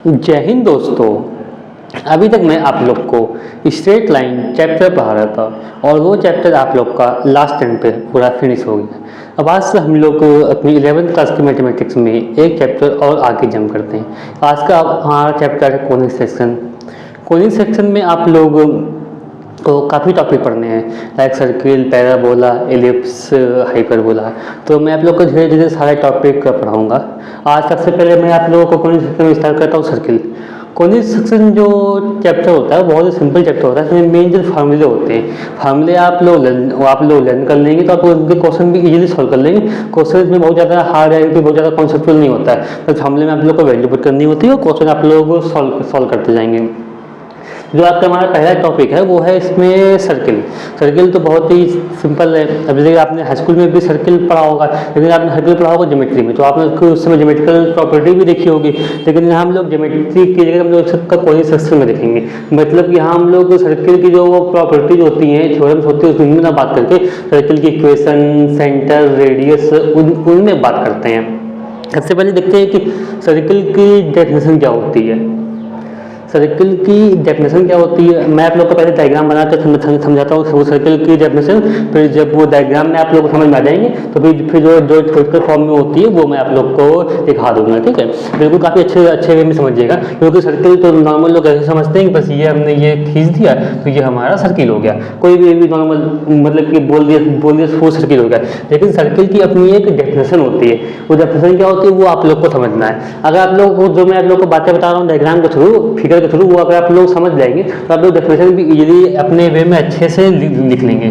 जय हिंद दोस्तों। अभी तक मैं आप लोग को स्ट्रेट लाइन चैप्टर पढ़ा रहा था और वो चैप्टर आप लोग का लास्ट टाइम पे पूरा फिनिश हो गया। अब आज से हम लोग अपनी 11th क्लास की मैथमेटिक्स में एक चैप्टर और आगे जंप करते हैं। आज का हमारा चैप्टर है कोनिक सेक्शन। कोनिक सेक्शन में आप लोग को काफ़ी टॉपिक पढ़ने हैं, like circle, parabola, ellipse, hyperbola. तो मैं आप लोग को धीरे धीरे सारे टॉपिक पढ़ाऊँगा। आज सबसे पहले मैं आप लोगों को कोनिक सेक्शन में स्टार्ट करता हूँ सर्किल। कोनिक सेक्शन जो चैप्टर होता है बहुत ही सिंपल चैप्टर होता है। इसमें मेन जो फार्मूले होते हैं, फार्मूले आप लोग लर्न कर लेंगे तो आप उनके क्वेश्चन भी इजीली सॉल्व कर लेंगे। क्वेश्चन इसमें बहुत ज़्यादा हार्ड है, बहुत ज़्यादा कॉन्सेप्चुअल नहीं होता है। तो फार्मूले में आप लोग को वैल्यू पुट करनी होती है और क्वेश्चन आप लोगों को सॉल्व करते जाएंगे। जो आपका हमारा पहला टॉपिक है वो है इसमें सर्किल। सर्किल तो बहुत ही सिंपल है। अब जैसे आपने हाई स्कूल में भी सर्किल पढ़ा होगा, लेकिन आपने सर्किल पढ़ा होगा ज्योमेट्री में, तो आपने उस समय ज्योमेट्रिकल प्रॉपर्टी भी देखी होगी। लेकिन यहाँ हम लोग ज्योमेट्री की जगह हम लोग इसका कोनिक सेक्शन में देखेंगे। मतलब कि यहाँ हम लोग सर्किल की जो प्रॉपर्टीज होती हैं, थ्योरम्स होती है, उनमें ना बात करके सर्किल की इक्वेशन, सेंटर, रेडियस, उनमें बात करते हैं। सबसे पहले देखते हैं कि सर्किल की डेफिनेशन क्या होती है। सर्किल की डेफिनेशन क्या होती है, मैं आप लोग को पहले डायग्राम बना कर समझाता हूँ वो सर्किल की डेफिनेशन। फिर जब वो डायग्राम में आप लोग को समझ में आ जाएंगे तो फिर जो थ्योरेटिकल फॉर्म में होती है वो मैं आप लोग को दिखा दूंगा। ठीक है, बिल्कुल काफ़ी अच्छे वे में समझिएगा, क्योंकि सर्किल तो नॉर्मल लोग ऐसे समझते हैं कि बस ये हमने ये खींच दिया तो ये हमारा सर्किल हो गया। कोई भी नॉर्मल मतलब कि बोल दिया वो सर्किल हो गया। लेकिन सर्किल की अपनी एक डेफिनेशन होती है। वो डेफिनेशन क्या होती है वो आप लोग को समझना है। अगर आप लोग को जो मैं आप लोग को बातें बता रहा हूँ डायग्राम के थ्रू, फिगर के थ्रू, वो अगर आप लोग समझ जाएंगे तो आप लोग डेफिनेशन भी इजीली अपने वे में अच्छे से लिख लेंगे।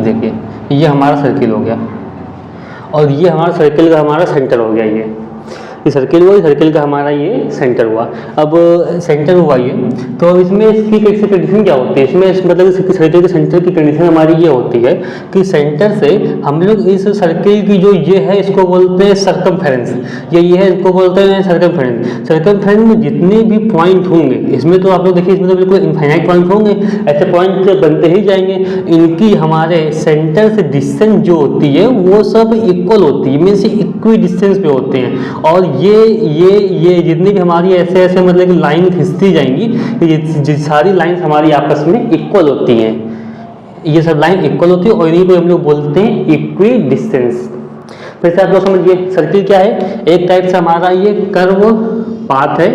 देखिए ये हमारा सर्किल हो गया और ये हमारा सर्किल का हमारा सेंटर हो गया। ये सर्किल हुआ, सर्किल का हमारा ये सेंटर हुआ। अब सेंटर हुआ ये, तो इसमें इसकी कैसी कंडीशन क्या होती है, इसमें मतलब सर्किल के सेंटर की कंडीशन हमारी ये होती है कि सेंटर से हम लोग इस सर्किल की जो ये है इसको बोलते हैं सर्कमफेरेंस। ये है इसको बोलते हैं सर्कमफेरेंस। सर्कमफेरेंस में जितने भी पॉइंट होंगे, इसमें तो आप लोग देखिए इसमें तो बिल्कुल इनफाइनाइट पॉइंट होंगे, ऐसे पॉइंट बनते ही जाएंगे। इनकी हमारे सेंटर से डिस्टेंस जो होती है वो सब इक्वल होती है, मीन्स इक्वी डिस्टेंस पे होते हैं। और ये जितनी भी हमारी ऐसे मतलब कि लाइन खिंचती जाएंगी, ये सारी लाइन हमारी आपस में इक्वल होती हैं। ये सब लाइन इक्वल होती है और इन्हीं को हम लोग बोलते हैं इक्वी डिस्टेंस। फिर से आप लोग समझिए सर्किल क्या है। एक टाइप से हमारा ये कर्व पाथ है,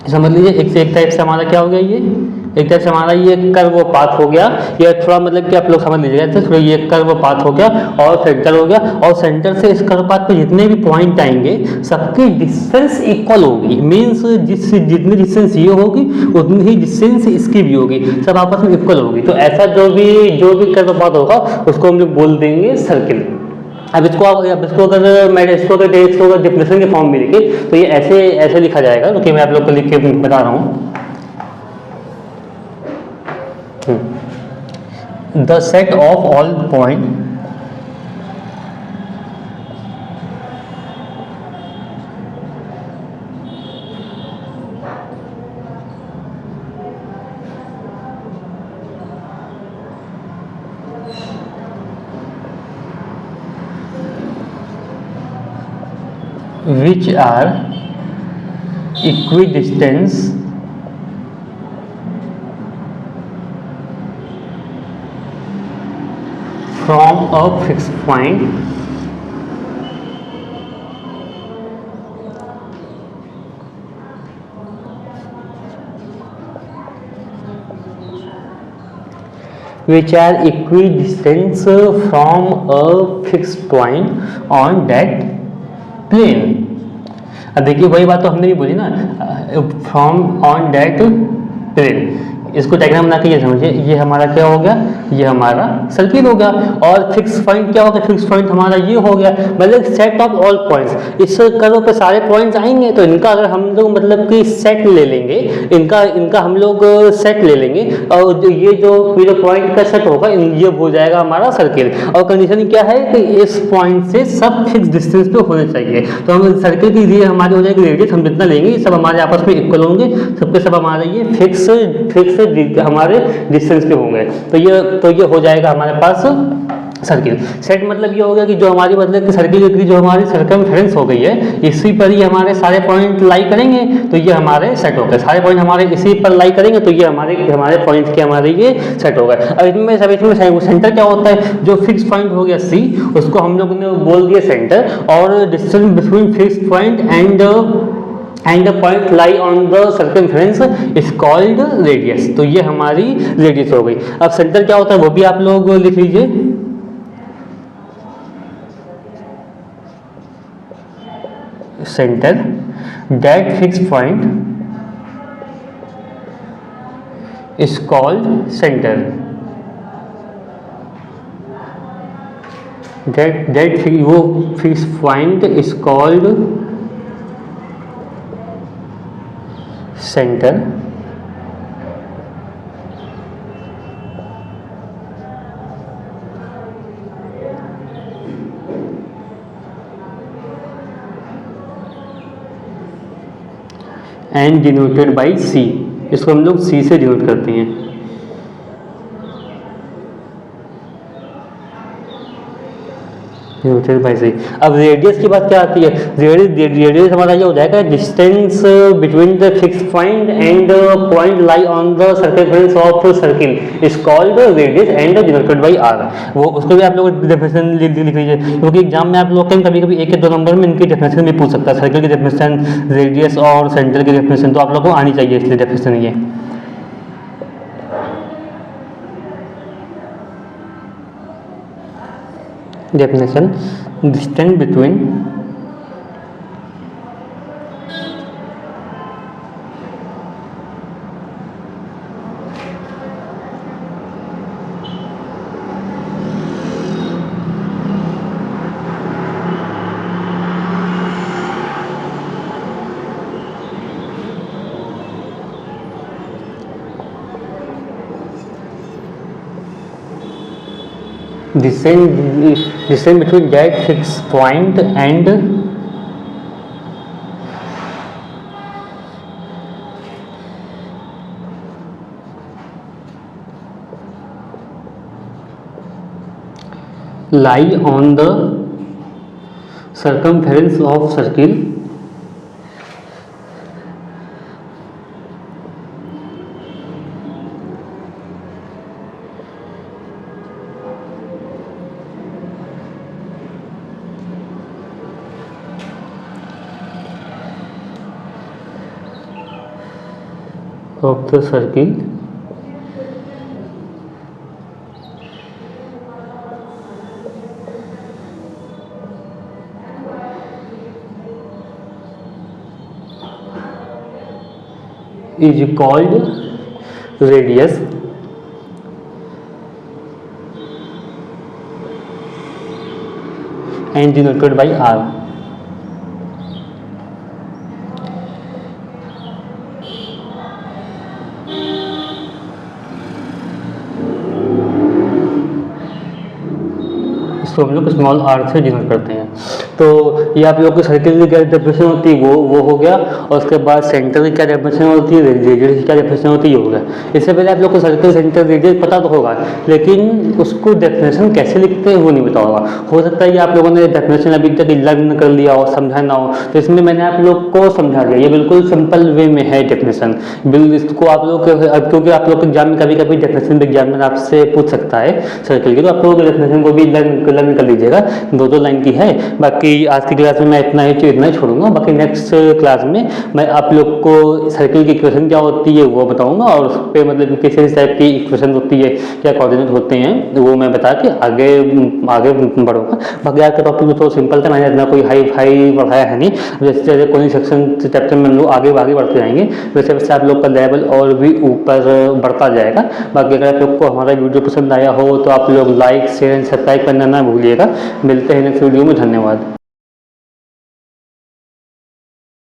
समझ लीजिए। एक टाइप से हमारा क्या हो गया, ये एक टाइप से हमारा ये कर्व पाथ हो गया। ये थोड़ा मतलब कि आप लोग समझ लीजिएगा, तो ये कर्व पाथ हो गया और सेंटर हो गया। और सेंटर से इस कर्व पाथ पे जितने भी पॉइंट आएंगे सबकी डिस्टेंस इक्वल होगी, मीन्स जितनी डिस्टेंस ये होगी उतनी ही डिस्टेंस इसकी भी होगी, सब आपस में इक्वल होगी। तो ऐसा जो भी कर्व पाथ होगा उसको हम लोग बोल देंगे सर्किल। अब इसको अगर डेफिनेशन के फॉर्म में लिखे तो ये ऐसे लिखा जाएगा, क्योंकि मैं आप लोग को लिख के बता रहा हूँ। The set of all point which are equidistant from a fixed point which are equidistant from a fixed point on that plane. अब देखिए वही बात तो हमने भी बोली ना, फ्रॉम ऑन दैट प्लेन। इसको डायग्राम बना के ये समझिए, ये हमारा क्या हो गया, ये हमारा सर्किल हो गया। और फिक्स पॉइंट क्या हो गया, फिक्स पॉइंट हमारा ये हो गया, मतलब सेट ऑफ ऑल पॉइंट्स। इस कर्व पे सारे पॉइंट्स आएंगे तो इनका अगर हम लोग मतलब कि सेट ले लेंगे, इनका हम लोग सेट ले लेंगे और ये जो पॉइंट का सेट होगा ये हो जाएगा हमारा सर्किल। और कंडीशन क्या है कि इस पॉइंट से सब फिक्स डिस्टेंस पे होने चाहिए। तो हम सर्किल की ये हमारी हो जाएगी रेडियस, हम जितना लेंगे सब हमारे आपस में इक्वल होंगे, सबके सब हमारे ये फिक्स हमारे डिस्टेंस पे होंगे। तो ये हो जाएगा हमारे पास सर्किल। सेट मतलब ये हो गया कि जो हमारी मतलब कि सर्किल की जो हमारी सर्कमफेरेंस हो गई है इसी पर ही हमारे सारे पॉइंट लाई करेंगे तो ये हमारे सेट हो गए। सारे पॉइंट हमारे इसी पर लाई करेंगे तो ये हमारे पॉइंट के हमारे ये सेट हो गए। अब इसमें सेंटर क्या होता है, जो फिक्स पॉइंट हो गया सी उसको हम लोग ने बोल दिया सेंटर, और distance between fix point and the point lie on the circumference is called radius. तो ये हमारी रेडियस हो गई। अब सेंटर क्या होता है वो भी आप लोग लिख लीजिए। Centre that fix point is called centre. That वो fix point is called centre. And denoted by C, इसको हम लोग सी से डिनोट करते हैं। By C. अब रेडियस की बात क्या आती है, रेडियस हमारा ये हो जाएगा distance between the fix point and point lie on the circumference of circle is called radius and denoted by R. वो उसको भी आप लोग डेफिनेशन लिख लीजिए, क्योंकि एग्जाम में आप लोग कभी कभी एक या दो नंबर में इनकी डेफिनेशन भी पूछ सकता है। सर्किल की डेफिनेशन, रेडियस और सेंटर की डेफिनेशन, तो आप लोग को आनी चाहिए इसलिए डेफिनेशन ये। definition distance between distance between that fixed point and lie on the circumference of circle of the circle is called radius and denoted by r। इसको हम लोग स्मॉल आर से डिनोट करते हैं। तो ये आप लोग की सर्किल की क्या डेफिनेशन होती है वो हो गया, और उसके बाद सेंटर की क्या डेफिनेशन होती है, रेडियस की क्या डेफिनेशन होती है, ये हो गया। इससे पहले आप लोग को सर्किल, सेंटर, रेडियस पता तो होगा, लेकिन उसको डेफिनेशन कैसे लिखते हैं वो नहीं पता होगा। हो सकता है कि आप लोगों ने डेफिनेशन अभी तक लर्न कर लिया हो, समझा ना हो, तो इसमें मैंने आप लोग को समझा दिया। ये बिल्कुल सिंपल वे में है डेफिनेशन। इसको आप लोग क्योंकि आप लोग के एग्जाम में कभी कभी डेफिनेशन विज्ञान में आपसे पूछ सकता है सर्किल की, तो आप लोगों के डेफिनेशन को भी लर्न कर लीजिएगा। दो लाइन की है। बाकी आज की क्लास में मैं इतना ही छोड़ूंगा। बाकी नेक्स्ट क्लास में मैं आप लोग को सर्किल की इक्वेशन क्या होती है वो बताऊंगा, और उस पर मतलब किस टाइप की इक्वेशन होती है, क्या कोऑर्डिनेट होते हैं, वो मैं बता के आगे बढ़ूंगा। बाकी आज का टॉपिक तो सिंपल था, मैंने इतना कोई हाई पढ़ाया है नहीं। जैसे जैसे कोई सेक्शन चैप्टर में हम लोग आगे बढ़ते जाएंगे, वैसे वैसे आप लोग का लेवल और भी ऊपर बढ़ता जाएगा। बाकी अगर आप लोग को हमारा वीडियो पसंद आया हो तो आप लोग लाइक, शेयर एंड सब्सक्राइब करना ना भूलिएगा। मिलते हैं नेक्स्ट वीडियो में। धन्यवाद।